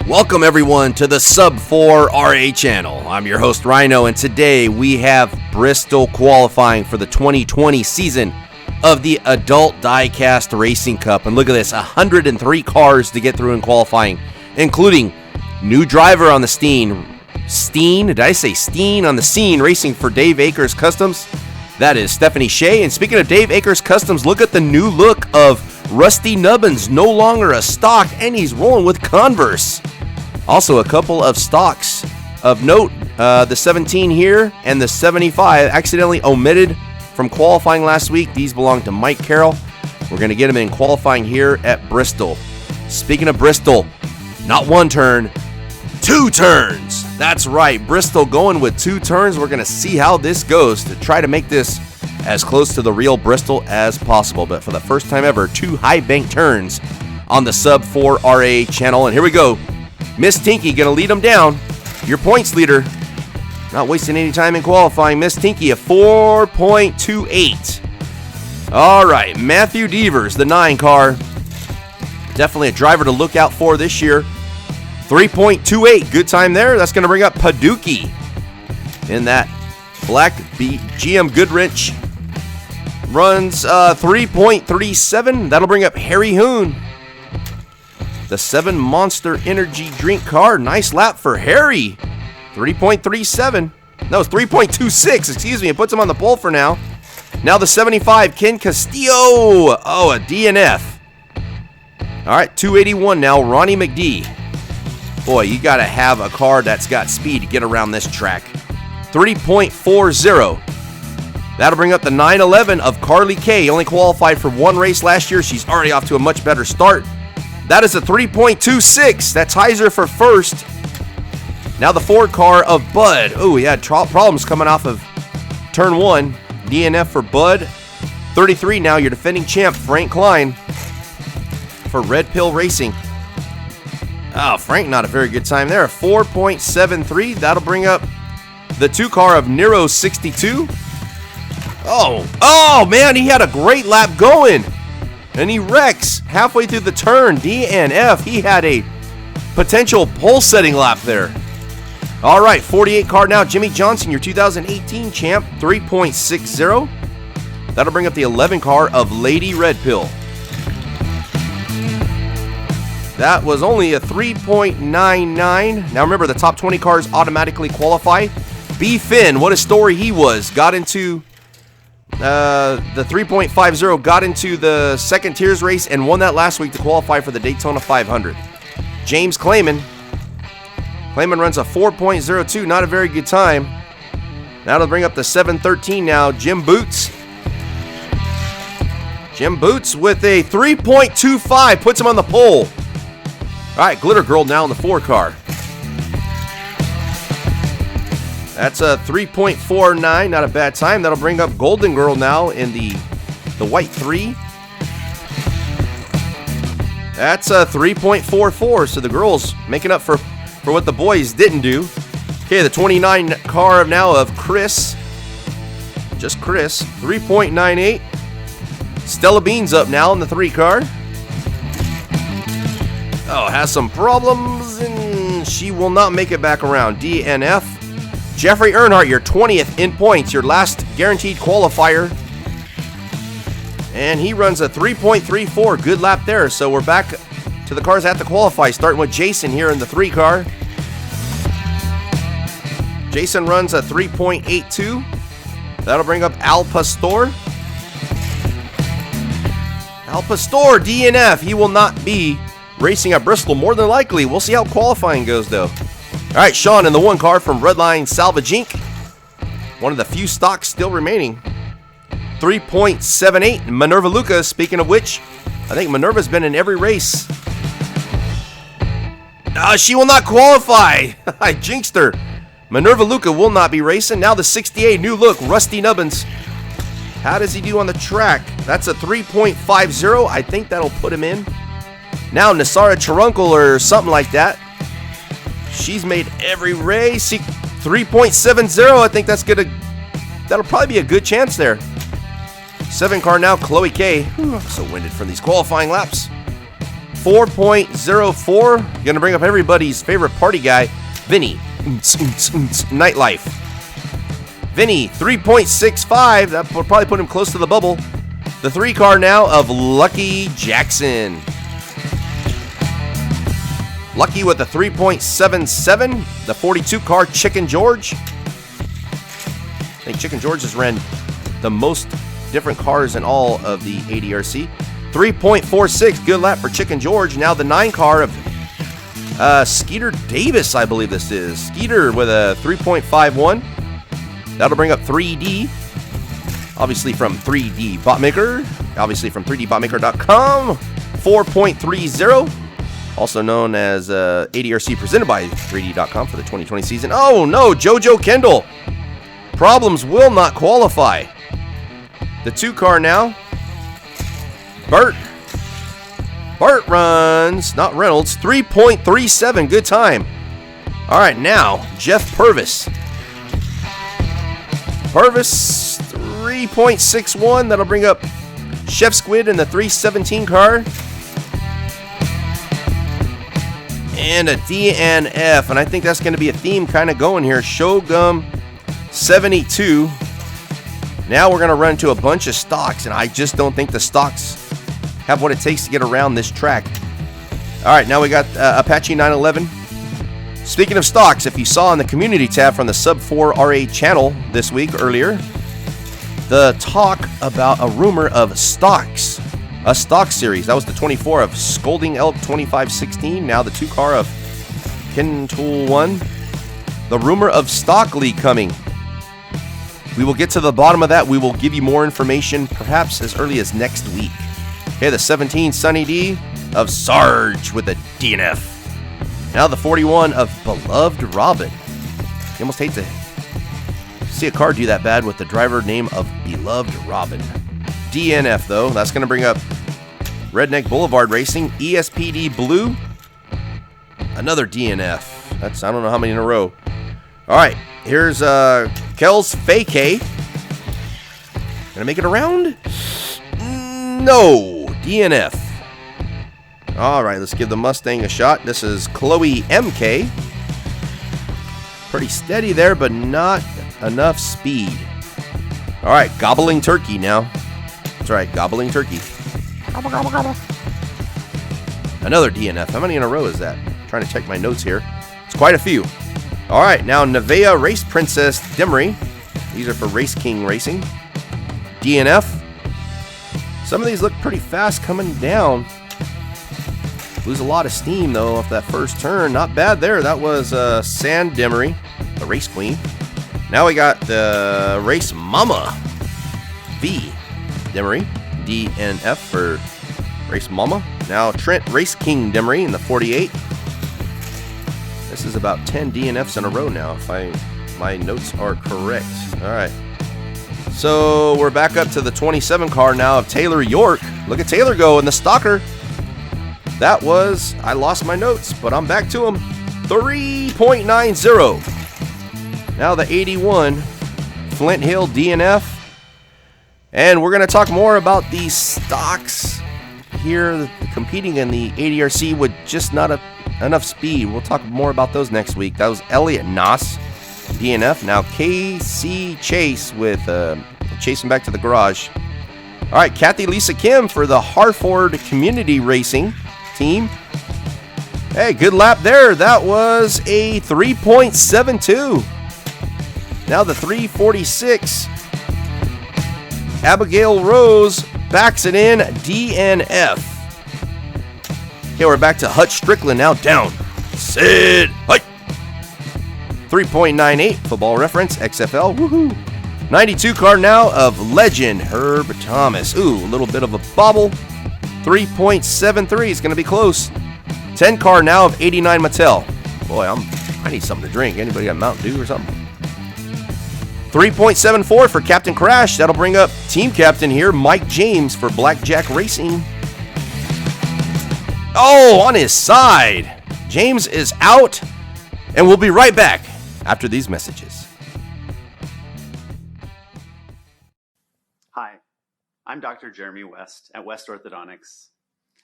Welcome everyone to the Sub 4 RA channel. I'm your host Rhino, and today we have Bristol qualifying for the 2020 season of the Adult Diecast Racing Cup. And look at this, 103 cars to get through in qualifying, including new driver on the Steen, did I say Steen on the scene, racing for Dave Akers Customs. That is Stephanie Shea. And speaking of Dave Akers Customs, look at the new look of Rusty Nubbins, no longer a stock, and he's rolling with Converse. Also, a couple of stocks of note, the 17 here and the 75 accidentally omitted from qualifying last week. These belong to Mike Carroll. We're going to get him in qualifying here at Bristol. Speaking of Bristol, not one turn, two turns. That's right, Bristol going with two turns. We're going to see how this goes to try to make this as close to the real Bristol as possible. But for the first time ever, two high bank turns on the Sub 4 RA channel. And here we go. Miss Tinky going to lead them down. Your points leader. Not wasting any time in qualifying. Miss Tinky, a 4.28. All right, Matthew Devers, the 9 car. Definitely a driver to look out for this year. 3.28, good time there. That's going to bring up Paducah in that black GM Goodrich. Runs 3.37. That'll bring up Harry Hoon. The 7 Monster Energy drink car. Nice lap for Harry. 3.37. No, it's 3.26. Excuse me. It puts him on the pole for now. Now the 75, Ken Castillo. Oh, a DNF. All right, 281 now, Ronnie McD. Boy, you got to have a car that's got speed to get around this track. 3.40. That'll bring up the 911 of Carly Kay. Only qualified for one race last year. She's already off to a much better start. That is a 3.26. That ties her for first. Now the 4 car of Bud. Oh, he had problems coming off of turn 1. DNF for Bud. 33 now, your defending champ, Frank Klein, for Red Pill Racing. Oh, Frank, not a very good time there. 4.73. That'll bring up the 2 car of Nero 62. Oh, man, he had a great lap going. And he wrecks halfway through the turn. DNF. He had a potential pole-setting lap there. All right, 48 car now. Jimmy Johnson, your 2018 champ, 3.60. That'll bring up the 11 car of Lady Red Pill. That was only a 3.99. Now remember, the top 20 cars automatically qualify. B. Finn, what a story he was. Got into the 3.50, got into the second tiers race and won that last week to qualify for the Daytona 500. James Clayman runs a 4.02, not a very good time. That'll bring up the 713 now, Jim Boots. Jim Boots with a 3.25, puts him on the pole. All right, Glitter Girl now in the 4 car. That's a 3.49, not a bad time. That'll bring up Golden Girl now in the white 3. That's a 3.44, so the girls making up for what the boys didn't do. Okay, the 29 car now of Chris. Just Chris, 3.98. Stella Bean's up now in the 3 car. Oh, has some problems, and she will not make it back around. DNF. Jeffrey Earnhardt, your 20th in points, your last guaranteed qualifier. And he runs a 3.34. Good lap there. So we're back to the cars that have to qualify, starting with Jason here in the 3 car. Jason runs a 3.82. That'll bring up Al Pastor. Al Pastor, DNF. He will not be racing at Bristol, more than likely. We'll see how qualifying goes, though. All right, Sean in the 1 car from Redline Salvage Inc. One of the few stocks still remaining. 3.78. Minerva Lucas, speaking of which, I think Minerva's been in every race. She will not qualify. I jinxed her. Minerva Luca will not be racing. Now the 68, new look, Rusty Nubbins. How does he do on the track? That's a 3.50. I think that'll put him in. Now Nasara Charunkel or something like that. She's made every race. 3.70. I think that'll probably be a good chance there. 7 car now, Chloe K. I'm so winded from these qualifying laps. 4.04. Gonna bring up everybody's favorite party guy, Vinny. Nightlife. Vinny, 3.65. That will probably put him close to the bubble. The 3 car now of Lucky Jackson. Lucky with the 3.77. The 42 car, Chicken George. I think Chicken George has ran the most different cars in all of the ADRC. 3.46, good lap for Chicken George. Now the 9 car of Skeeter Davis, I believe this is. Skeeter with a 3.51. That'll bring up 3D. Obviously from 3D Botmaker. Obviously from 3dbotmaker.com. 4.30. Also known as ADRC presented by 3D.com for the 2020 season. Oh no, JoJo Kendall. Problems will not qualify. The 2 car now. Bert runs, not Reynolds, 3.37. Good time. All right, now Jeff Purvis. Purvis, 3.61. That'll bring up Chef Squid in the 317 car. And a DNF, and I think that's going to be a theme kind of going here. Showgum 72. Now we're going to run into a bunch of stocks, and I just don't think the stocks have what it takes to get around this track. All right, now we got Apache 911. Speaking of stocks, if you saw in the community tab from the Sub 4 RA channel this week earlier, the talk about a rumor of stocks, a stock series. That was the 24 of Scolding Elk 2516. Now the 2 car of Ken Tool 1. The rumor of stock league coming. We will get to the bottom of that. We will give you more information perhaps as early as next week. Okay, the 17 Sunny D of Sarge with a DNF. Now the 41 of Beloved Robin. You almost hate to see a car do that bad with the driver name of Beloved Robin. DNF though. That's going to bring up Redneck Boulevard Racing. ESPD Blue. Another DNF. That's I don't know how many in a row. All right, here's Kel's Fake. Gonna make it around? No, DNF. All right, let's give the Mustang a shot. This is Chloe MK. Pretty steady there, but not enough speed. All right, Gobbling Turkey now. That's right, Gobbling Turkey. Gobble, gobble, gobble. Another DNF. How many in a row is that? I'm trying to check my notes here. It's quite a few. All right, now Nevea Race Princess Demery. These are for Race King Racing. DNF. Some of these look pretty fast coming down. Lose a lot of steam, though, off that first turn. Not bad there. That was Sand Demery, the Race Queen. Now we got the Race Mama V Demery. DNF for Race Mama. Now Trent Race King Demery in the 48. This is about 10 DNFs in a row now, if my notes are correct. All right. So we're back up to the 27 car now of Taylor York. Look at Taylor go in the stalker. That was, I lost my notes, but I'm back to them. 3.90. Now the 81 Flint Hill DNF. And we're going to talk more about these stocks here competing in the ADRC with just not enough speed. We'll talk more about those next week. That was Elliot Noss, DNF. Now KC Chase with chasing back to the garage. All right, Kathy Lisa Kim for the Harford Community Racing team. Hey, good lap there. That was a 3.72. Now the 346. Abigail Rose backs it in, DNF. Okay, we're back to Hutch Strickland now. Down. Sit. Hut. 3.98. Football Reference. XFL. Woohoo. 92 car now of Legend Herb Thomas. Ooh, a little bit of a bobble. 3.73 is going to be close. 10 car now of 89 Mattel. Boy, I need something to drink. Anybody got Mountain Dew or something? 3.74 for Captain Crash. That'll bring up team captain here, Mike James for Blackjack Racing. Oh, on his side. James is out, and we'll be right back after these messages. Hi, I'm Dr. Jeremy West at West Orthodontics.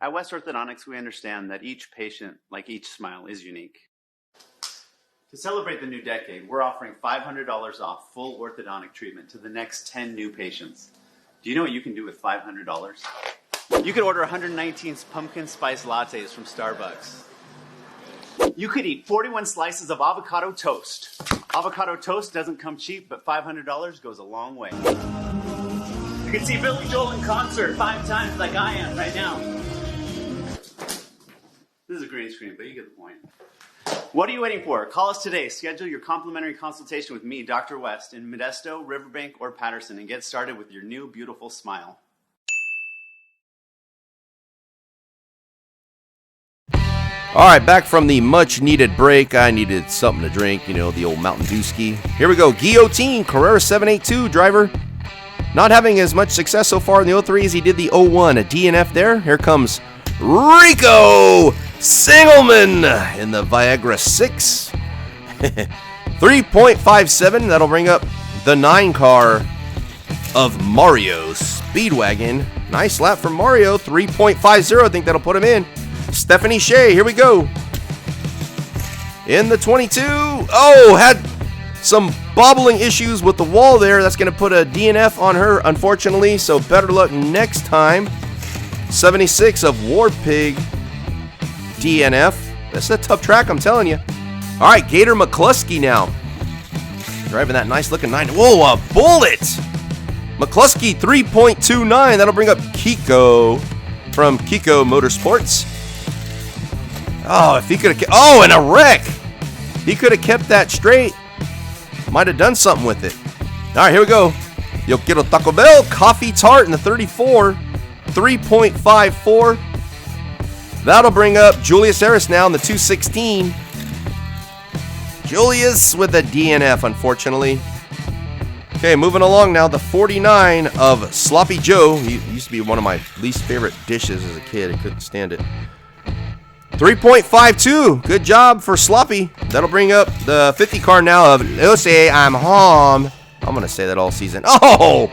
At West Orthodontics, we understand that each patient, like each smile, is unique. To celebrate the new decade, we're offering $500 off full orthodontic treatment to the next 10 new patients. Do you know what you can do with $500? You could order 119 pumpkin spice lattes from Starbucks. You could eat 41 slices of avocado toast. Avocado toast doesn't come cheap, but $500 goes a long way. You can see Billy Joel in concert 5 times like I am right now. This is a green screen, but you get the point. What are you waiting for? Call us today. Schedule your complimentary consultation with me, Dr. West, in Modesto, Riverbank, or Patterson, and get started with your new beautiful smile. All right, back from the much-needed break. I needed something to drink, the old Mountain Dewski. Here we go. Guillotine, Carrera 782 driver. Not having as much success so far in the 03 as he did the 01. A DNF there. Here comes Rico Singelman in the Viagra 6. 3.57. That'll bring up the 9 car of Mario Speedwagon. Nice lap from Mario. 3.50. I think that'll put him in. Stephanie Shea, here we go. In the 22. Oh, had some bobbling issues with the wall there. That's going to put a DNF on her, unfortunately. So better luck next time. 76 of Warpig DNF. That's a tough track, I'm telling you. All right, Gator McCluskey now. Driving that nice looking 9. Whoa, a bullet. McCluskey 3.29. That'll bring up Kiko from Kiko Motorsports. Oh, if he could have... Oh, and a wreck! He could have kept that straight. Might have done something with it. All right, here we go. Yo quiero Taco Bell. Coffee Tart in the 34. 3.54. That'll bring up Julius Harris now in the 216. Julius with a DNF, unfortunately. Okay, moving along now. The 49 of Sloppy Joe. He used to be one of my least favorite dishes as a kid. I couldn't stand it. 3.52. Good job for Sloppy. That'll bring up the 50 car now of Lucy, I'm home. I'm going to say that all season. Oh!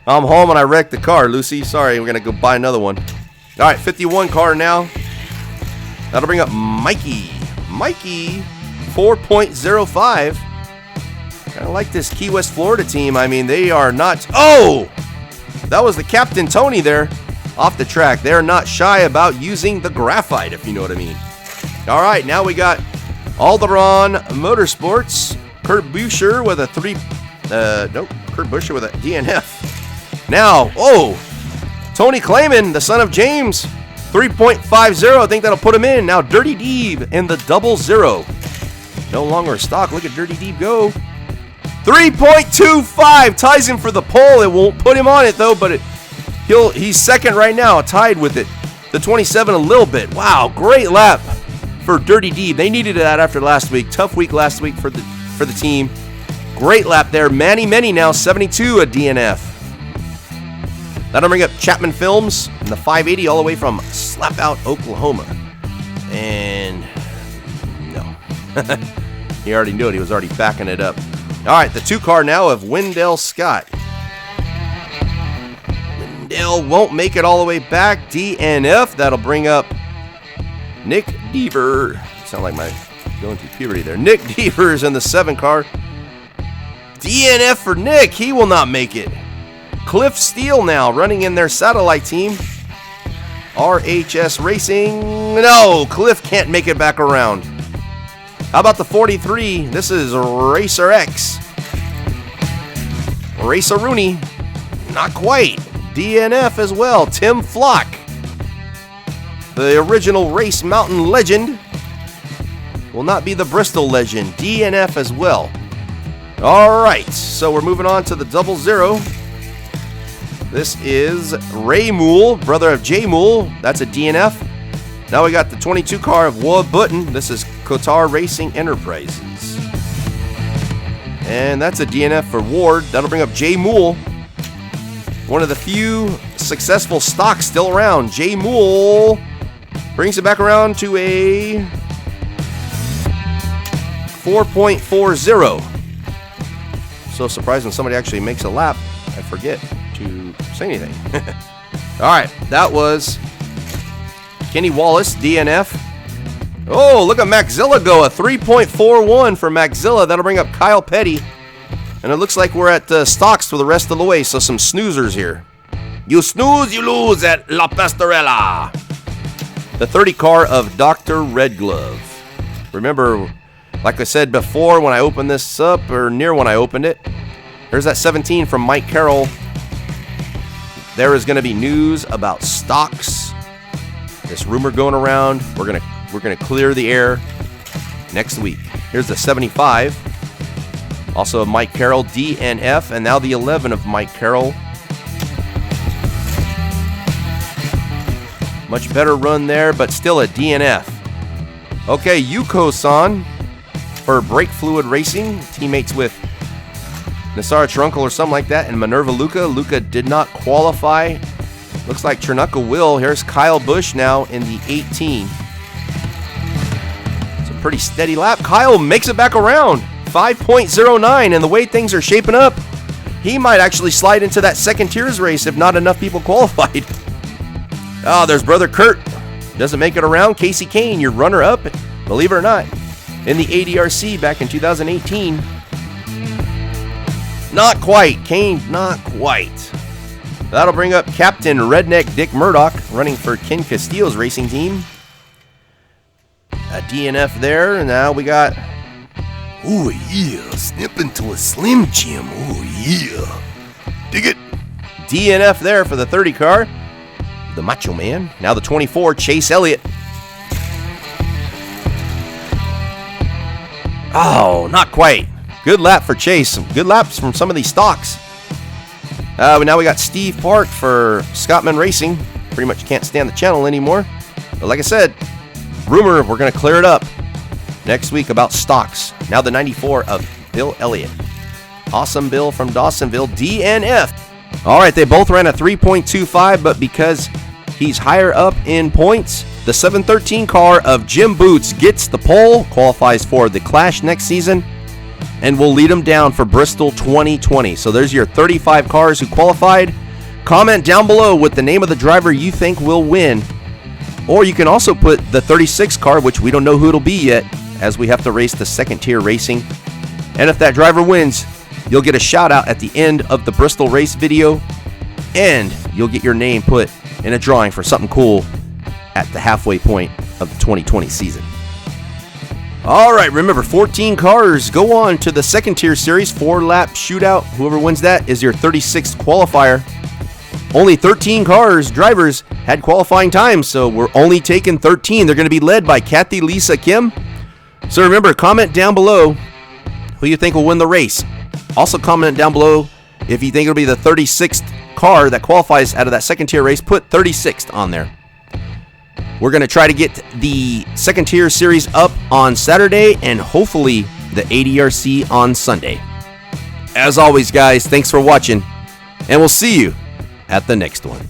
I'm home and I wrecked the car, Lucy. Sorry, we're going to go buy another one. All right, 51 car now. That'll bring up Mikey. Mikey, 4.05. Kind of like this Key West, Florida team. I mean, they are not... Oh! That was the Captain Tony there. Off the track. They're not shy about using the graphite, if you know what I mean. All right, now we got Alderon Motorsports. Kurt Buescher with a Kurt Buescher with a DNF. Now, Tony Clayman, the son of James, 3.50. I think that'll put him in. Now, Dirty Deeb in the 00. No longer a stock. Look at Dirty Deeb go. 3.25 ties him for the pole. It won't put him on it, though, but he's second right now, tied with it. The 27 a little bit. Wow, great lap for Dirty Deeb. They needed that after last week. Tough week last week for the team. Great lap there. Manny now, 72, a DNF. That'll bring up Chapman Films in the 580 all the way from Slapout, Oklahoma. And no. He already knew it. He was already backing it up. All right, the 2 car now of Wendell Scott. Wendell won't make it all the way back. DNF. That'll bring up Nick Deaver. Sound like my going through puberty there. Nick Deaver's in the 7 car. DNF for Nick. He will not make it. Cliff Steele now running in their satellite team. RHS Racing. No, Cliff can't make it back around. How about the 43? This is Racer X. Racer Rooney. Not quite. DNF as well. Tim Flock. The original Race Mountain legend. Will not be the Bristol legend. DNF as well. All right. So we're moving on to the 00. This is Ray Moole, brother of Jay Moole. That's a DNF. Now we got the 22 car of Ward Button. This is Qatar Racing Enterprises. And that's a DNF for Ward. That'll bring up Jay Moole. One of the few successful stocks still around. Jay Moole brings it back around to a 4.40. So surprised when somebody actually makes a lap. I forget to say anything. All right, that was Kenny Wallace, DNF. Oh, look at Maxilla go. A 3.41 for Maxilla. That'll bring up Kyle Petty. And it looks like we're at stocks for the rest of the way, so some snoozers here. You snooze, you lose at La Pastorela. The 30 car of Dr. Red Glove. Remember, like I said before when I opened this up, or near when I opened it, there's that 17 from Mike Carroll. There is going to be news about stocks. This rumor going around. We're gonna clear the air next week. Here's the 75. Also Mike Carroll, DNF, and now the 11 of Mike Carroll. Much better run there, but still a DNF. Okay, Yuko-san for Brake Fluid Racing, teammates with Nasara Trunkel or something like that, and Minerva Luca. Luca did not qualify. Looks like Chernucka will. Here's Kyle Busch now in the 18. It's a pretty steady lap. Kyle makes it back around. 5.09, and the way things are shaping up, he might actually slide into that second tiers race if not enough people qualified. Oh, there's brother Kurt. Doesn't make it around. Casey Kane, your runner-up, believe it or not, in the ADRC back in 2018. Not quite. Kane, not quite. That'll bring up Captain Redneck Dick Murdoch, running for Ken Castillo's racing team. A DNF there, and now we got... Oh yeah, snip into a Slim Jim. Oh yeah. Dig it. DNF there for the 30 car. The Macho Man. Now the 24, Chase Elliott. Oh, not quite. Good lap for Chase. Some good laps from some of these stocks. Now we got Steve Park for Scottman Racing. Pretty much can't stand the channel anymore. But like I said, rumor, we're going to clear it up next week about stocks. Now the 94 of Bill Elliott. Awesome Bill from Dawsonville, DNF. All right, they both ran a 3.25, but because he's higher up in points, the 713 car of Jim Boots gets the pole, qualifies for the Clash next season, and will lead them down for Bristol 2020. So there's your 35 cars who qualified. Comment down below with the name of the driver you think will win. Or you can also put the 36 car, which we don't know who it'll be yet, as we have to race the second tier racing. And if that driver wins, you'll get a shout out at the end of the Bristol race video, and you'll get your name put in a drawing for something cool at the halfway point of the 2020 season. All right, remember, 14 cars go on to the second tier series, 4-lap shootout. Whoever wins that is your 36th qualifier. Only 13 cars, drivers, had qualifying times, so we're only taking 13. They're going to be led by Kathy Lisa Kim. So remember, comment down below who you think will win the race. Also comment down below if you think it'll be the 36th car that qualifies out of that second tier race. Put 36th on there. We're going to try to get the second tier series up on Saturday and hopefully the ADRC on Sunday. As always, guys, thanks for watching, and we'll see you at the next one.